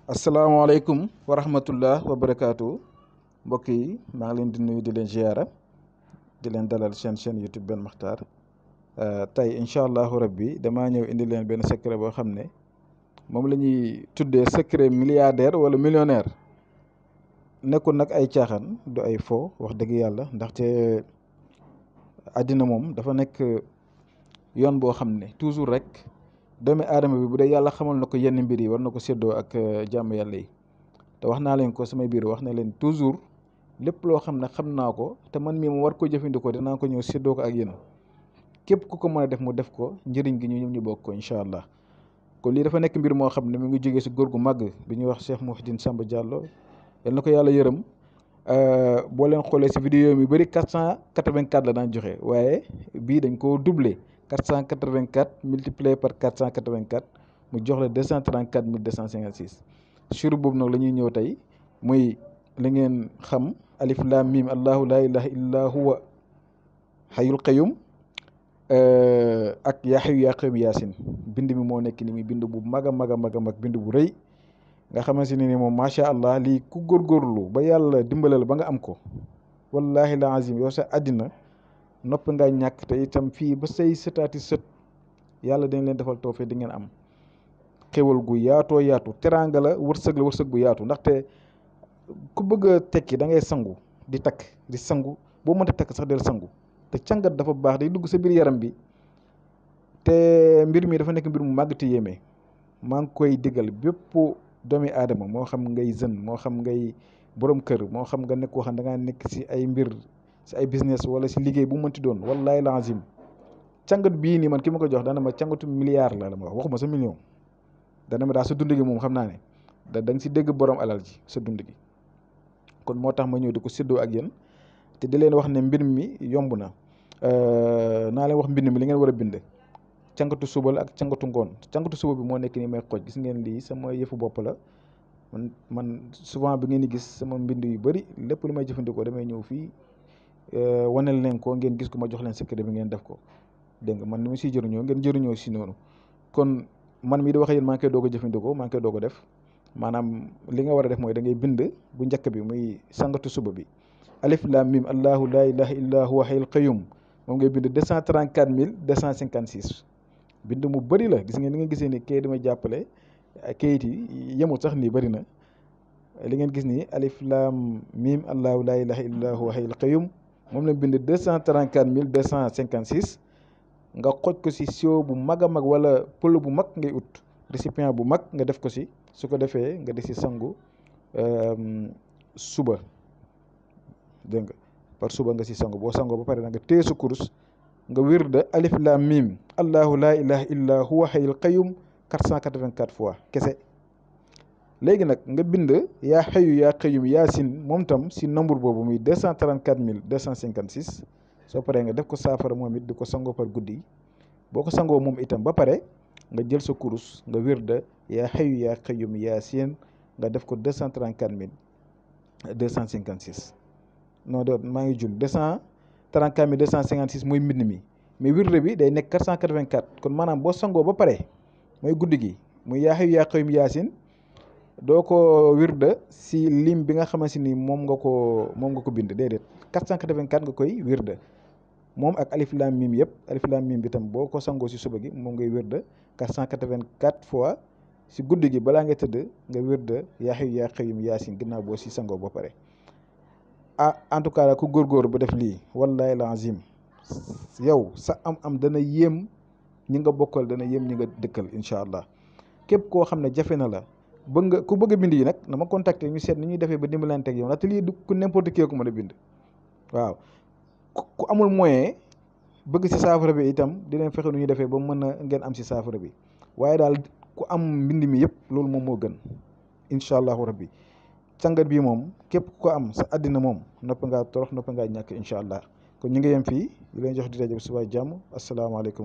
asalaamaaleykum wa rahmatullah wa barakaatu mbokk yi maa ngi leen di nuyu di leen ziyaara di leen dalal seen chaîne YouTube Ben Makhtar tey incha allahu rabbi damaa ñëw indi leen benn secret boo xam ne moom la ñuy tuddee secret milliardaire wala millionnaire nekkul nag ay caaxaan du ay fo wax dëgg yàlla ndaxte àddina moom dafa nekk yoon boo xam ne toujours rek doomi aadama bi bu dee yàlla xamal na ko yenn mbir yi war na ko séddoo ak jàmm yàlla yi te wax naa leen ko samay biir wax na leen toujours lépp loo xam ne xam naa ko te man mii mu war ko jëfandikoo dinaa ko ñëw séddoo ko ak yéen képp ku ko mën a def mu def ko njëriñ gi ñu bokk ko incha allah. kon lii dafa nekk mbir moo xam ne mu ngi jógee si góor gu màgg bi ñuy wax Cheikh Mouhidine Samba Diallo yal na ko yàlla yërëm boo leen xoolee si vidéo mi bëri 484 la daan joxe waaye bii dañ koo doublé 484 multiplié par 484 mu jox la 234 256 sur boobu nag la ñuy ñëw tey muy li ngeen xam alif lam mim allahu la ilaha illa huwa hayyul qayyum ak yaa hayyu yaa qayyum yaasin bind mi moo nekk ni muy bind bu mag a mag a mag a mag bind bu rëy nga xamante ne ni moom macha allah lii ku góorgóorlu ba yàlla dimbalal ba nga am ko wallahi la azim yow sa àddina nopp nga ñàkk te itam fii ba say sëtaati sët yàlla dañ leen defal tawfeex di ngeen am xéwal gu yaatoo yaatu teraanga la wërsëg bu yaatu ndaxte ku bëgg a tekki da ngay sangu di takk di sangu boo mënta takk sax del sangu te càngat dafa baax day dugg sa biir yaram bi te mbir mi dafa nekk mbir mu màgg te yéeme maa ngi koy digal bépp doomi aadama moo xam ngay jeune moo xam ngay borom kër moo xam nga nekk koo xam da ngaa nekk si ay mbir si ay business wala si liggéey bu mënti doon wallahi lazim càngat bii nii man ki ma ko jox dana ma càngatu milliard la ma wax waxuma sa million dana ma daal sa dund gi moom xam naa ne da nga si dégg borom alal ji sa dund gi kon moo tax ma ñëw di ko séddoo ak yéen te di leen wax ne mbir mi yomb na naa leen wax mbind mi li ngeen war a bind càngatu suba la ak càngatu ngoon càngatu suba bi moo nekk nii may xooj gis ngeen lii sama yëfu bopp la man souvent bi ngeen di gis sama mbind yu bëri lépp lu may jëfandikoo damay ñëw fii waneel leen ko ngeen gis ko ma jox leen secret bi ngeen def ko dégg nga man ni mu siy jëriñoo ngeen jëriñoo si noonu kon man mii di wax yéen maa ngi koy doog a jëfandikoo maa ngi koy doog a def maanaam li nga war a def mooy da ngay bind bu njëkk bi muy sangatu suba bi alif lam mim allahu la ilaha illa huwa hayyul qayyum moom ngay bind 234 256 bind mu bëri la gis ngeen ni nga gisee ni kayit dama jàppale kayit yi yemul sax nii bëri na li ngeen gis nii alif lam mim allahu la ilaha illa huwa hayyul qayyum moom la bind 234 256 nga xoj ko si siwo bu mag a mag wala pël bu mag ngay ut récipient bu mag nga def ko si su ko defee nga di si sangu suba dégg nga par suba nga si sangu boo sangoo ba pare na nga téye sa kurus nga wirda alif lam mim allahu la ilaha illa huwa hayyul qayyum 484 fois kese léegi nag nga bind yaa hayyu yaa qayyum yaasin moom tam si nombre boobu muy 234 256 soo paree nga def ko saafara moom it di ko sangoo par guddi boo ko sangoo moom itam ba pare nga jël sa kurus nga wirda yaa hayyu yaa qayyum yaasin nga def ko 234 256 non de maa ngi jum 234 256 mooy mbind mi mais wirde bi day nekk 484 kon maanaam boo sangoo ba pare mooy guddi gi muy yaa hayyu yaa qayyum yaasin doo ko wirde si lim bi nga xamante ni moom nga ko bind déedéet 484 nga koy wirde moom ak alif lam mim yëpp alif lam mim bi tam boo ko sangoo si suba gi moom ngay wirde 484 fois si guddi gi balaa nga tëdd nga wirde yaa hayyu yaa qayyum yaasin ginnaaw boo si sangoo ba pare en tout cas ku góorgóor ba def lii wallahi lazim yow sa am dana yéem ñi nga bokkal dana yéem ñi nga dëkkal incha allah képp koo xam ne jafe na la ku bëgg a bind yi nag na ma contacter ñu seet ni ñuy defee ba dimbalante ak yow ndaxte lii du ku n'importe qui ku mën a bind waaw ku amul moyen bëgg si saafara bi itam di leen fexe nu ñuy defee ba mën a ngeen am si saafara bi waaye daal ku am mbind mi yëpp loolu moom moo gën incha allahu rabbi càngat bii moom képp ku ko am sa àddina moom nopp ngaa torox nopp ngaa ñàkk incha allah kon ñu ngi yem fii di leen jox di rajo bi suba jàmm asalaamaaleykum